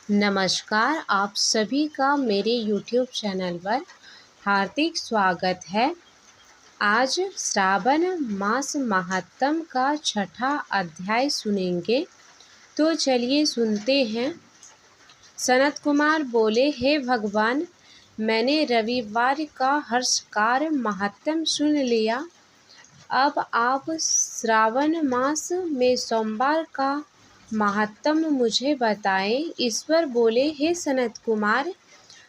नमस्कार, आप सभी का मेरे YouTube चैनल पर हार्दिक स्वागत है। आज श्रावण मास महात्म का छठा अध्याय सुनेंगे, तो चलिए सुनते हैं। सनत कुमार बोले, हे भगवान, मैंने रविवार का हर्षकार महात्म सुन लिया। अब आप श्रावण मास में सोमवार का महात्म मुझे बताएं। ईश्वर बोले, हे सनत कुमार,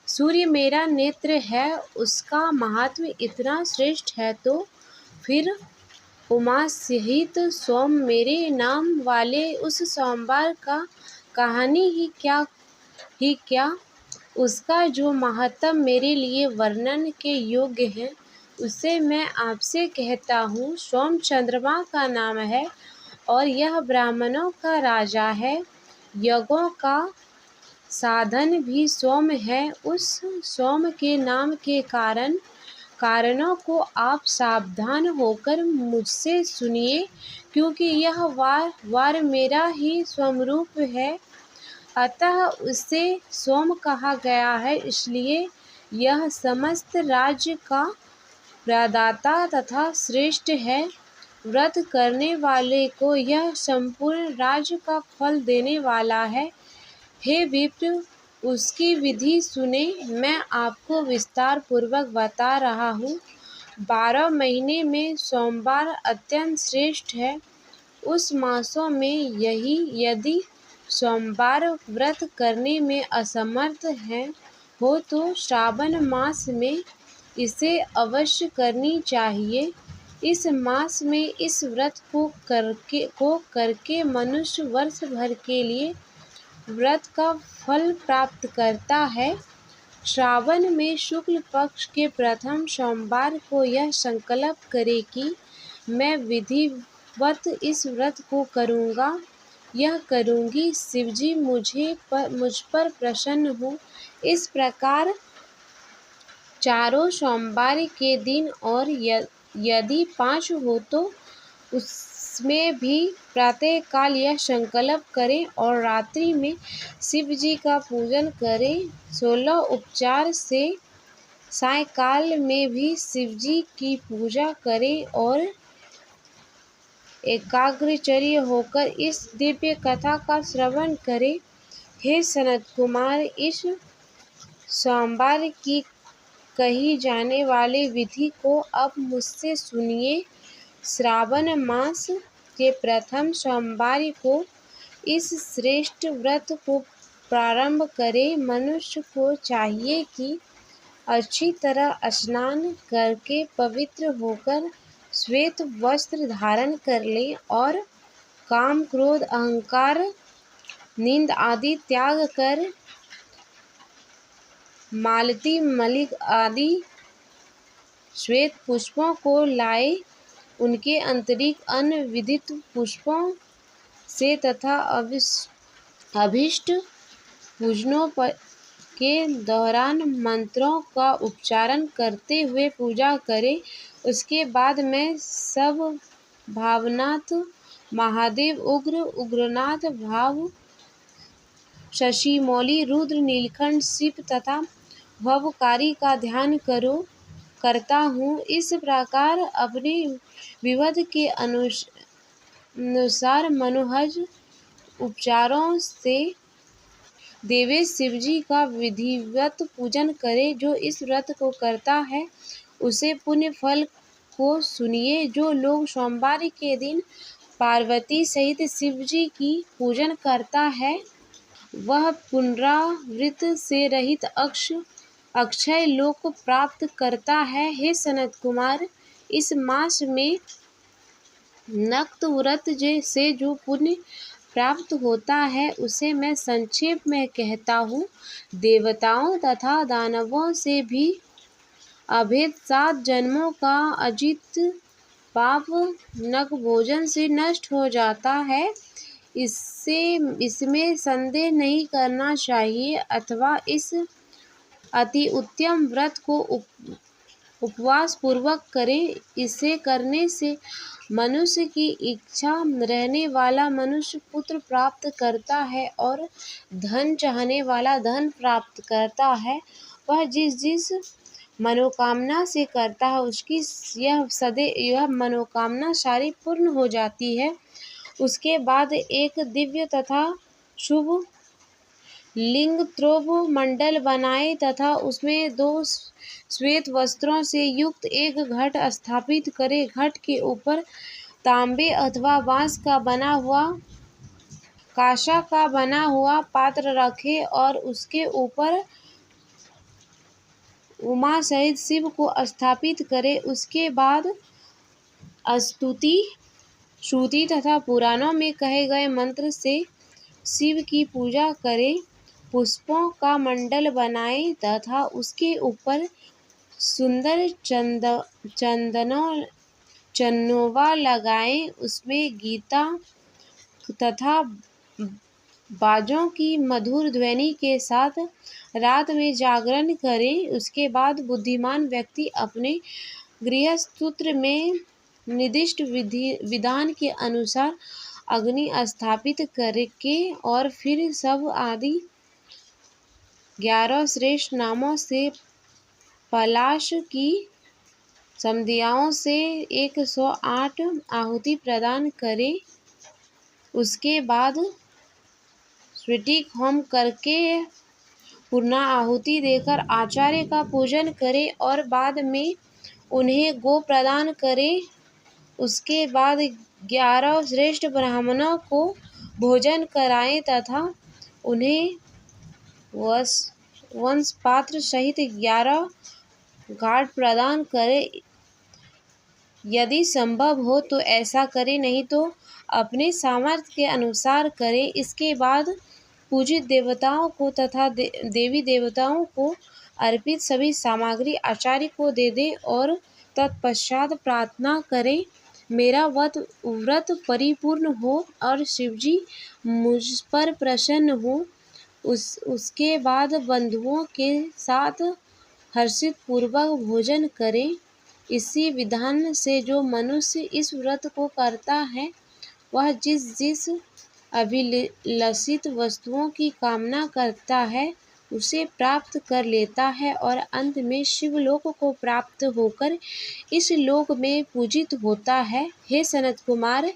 सूर्य मेरा नेत्र है, उसका महात्म्य इतना श्रेष्ठ है, तो फिर उमा सहित सोम मेरे नाम वाले उस सोमवार का कहानी ही क्या। उसका जो महात्म मेरे लिए वर्णन के योग्य है, उसे मैं आपसे कहता हूँ। सोम चंद्रमा का नाम है और यह ब्राह्मणों का राजा है। यज्ञों का साधन भी सोम है। उस सोम के नाम के कारणों को आप सावधान होकर मुझसे सुनिए, क्योंकि यह वार मेरा ही स्वरूप है। अतः उसे सोम कहा गया है, इसलिए यह समस्त राज्य का प्रदाता तथा श्रेष्ठ है। व्रत करने वाले को यह संपूर्ण राज्य का फल देने वाला है। हे विप्र, उसकी विधि सुने, मैं आपको विस्तार पूर्वक बता रहा हूँ। 12 महीने में सोमवार अत्यंत श्रेष्ठ है। उस मासों में यदि सोमवार व्रत करने में असमर्थ हो तो श्रावण मास में इसे अवश्य करनी चाहिए। इस मास में इस व्रत को करके मनुष्य वर्ष भर के लिए व्रत का फल प्राप्त करता है। श्रावण में शुक्ल पक्ष के प्रथम सोमवार को यह संकल्प करे कि मैं विधिवत इस व्रत को करूँगा, यह करूँगी। शिवजी मुझ पर प्रसन्न हो। इस प्रकार चारों सोमवार के दिन, और यदि 5 हो तो उसमें भी प्रातः काल यह संकल्प करें और रात्रि में शिव जी का पूजन करें। 16 उपचार से सायंकाल में भी शिव जी की पूजा करें और एकाग्रचर्य होकर इस दिव्य कथा का श्रवण करें। हे सनत कुमार, इस सोमवार की कही जाने वाली विधि को अब मुझसे सुनिए। श्रावण मास के प्रथम सोमवार को इस श्रेष्ठ व्रत को प्रारंभ करें। मनुष्य को चाहिए कि अच्छी तरह स्नान करके पवित्र होकर श्वेत वस्त्र धारण कर ले और काम, क्रोध, अहंकार, नींद आदि त्याग कर मालती, मलिक आदि श्वेत पुष्पों को लाए। उनके अतिरिक्त अन्य विधित पुष्पों से तथा अभीष्ट पूजनों के दौरान मंत्रों का उच्चारण करते हुए पूजा करें। उसके बाद मैं सब भावनाथ महादेव, उग्रनाथ, भाव शशिमौली, रुद्र, नीलकंठ, शिव तथा भवकारी का ध्यान करता हूँ। इस प्रकार अपने विवध के अनुसार मनोहज उपचारों से देवेश शिवजी का विधिवत पूजन करे। जो इस व्रत को करता है उसे पुण्य फल को सुनिए। जो लोग सोमवार के दिन पार्वती सहित शिवजी की पूजन करता है, वह पुनरावृत्ति से रहित अक्षय लोक प्राप्त करता है। हे सनत कुमार, इस मास में नक्त व्रत से जो पुण्य प्राप्त होता है, उसे मैं संक्षेप में कहता हूँ। देवताओं तथा दानवों से भी अभेद 7 जन्मों का अजित पाप नख भोजन से नष्ट हो जाता है। इसमें संदेह नहीं करना चाहिए, अथवा इस अति उत्तम व्रत को उपवास पूर्वक करें। इसे करने से मनुष्य की इच्छा रहने वाला मनुष्य पुत्र प्राप्त करता है और धन चाहने वाला धन प्राप्त करता है। वह जिस जिस मनोकामना से करता है उसकी यह मनोकामना सारी पूर्ण हो जाती है। उसके बाद एक दिव्य तथा शुभ लिंग त्रोभ मंडल बनाए तथा उसमें 2 श्वेत वस्त्रों से युक्त एक घट स्थापित करे। घट के ऊपर तांबे अथवा बांस का बना हुआ कांसा का बना हुआ पात्र रखे और उसके ऊपर उमा सहित शिव को स्थापित करे। उसके बाद स्तुति श्रुति तथा पुराणों में कहे गए मंत्र से शिव की पूजा करे। पुष्पों का मंडल बनाए तथा उसके ऊपर सुंदर चंदनोवा लगाए। उसमें गीता तथा बाजों की मधुर ध्वनि के साथ रात में जागरण करे। उसके बाद बुद्धिमान व्यक्ति अपने गृहसूत्र में निर्दिष्ट विधान के अनुसार अग्नि स्थापित करके और फिर सब आदि 11 श्रेष्ठ नामों से पलाश की संध्याओं से 108 आहुति प्रदान करे। उसके बाद स्फटिक होम करके पूर्णाहुति देकर आचार्य का पूजन करे और बाद में उन्हें गो प्रदान करे। उसके बाद 11 श्रेष्ठ ब्राह्मणों को भोजन कराएं तथा उन्हें वंश पात्र सहित 11 घाट प्रदान करे। यदि संभव हो तो ऐसा करे, नहीं तो अपने सामर्थ्य के अनुसार करे। इसके बाद पूजित देवताओं को तथा देवी देवताओं को अर्पित सभी सामग्री आचार्य को दे दे और तत्पश्चात प्रार्थना करे मेरा व्रत परिपूर्ण हो और शिवजी मुझ पर प्रसन्न हो। उसके बाद बंधुओं के साथ हर्षित पूर्वक भोजन करें। इसी विधान से जो मनुष्य इस व्रत को करता है वह जिस जिस अभिलषित वस्तुओं की कामना करता है उसे प्राप्त कर लेता है और अंत में शिवलोक को प्राप्त होकर इस लोक में पूजित होता है। हे सनत कुमार,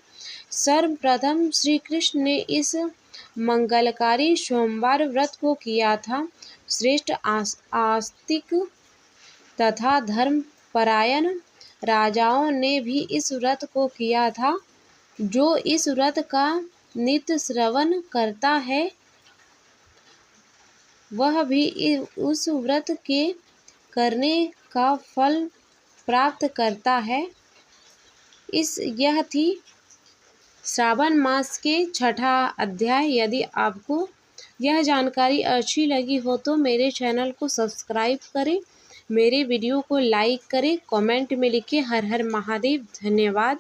सर्वप्रथम श्री कृष्ण ने इस मंगलकारी सोमवार व्रत को किया था। श्रेष्ठ आस्तिक तथा धर्मपरायण राजाओं ने भी इस व्रत को किया था। जो इस व्रत का नित्य श्रवण करता है वह भी उस व्रत के करने का फल प्राप्त करता है। यह थी श्रावण मास के 6ठा अध्याय। यदि आपको यह जानकारी अच्छी लगी हो तो मेरे चैनल को सब्सक्राइब करें, मेरे वीडियो को लाइक करें, कमेंट में लिखें हर हर महादेव। धन्यवाद।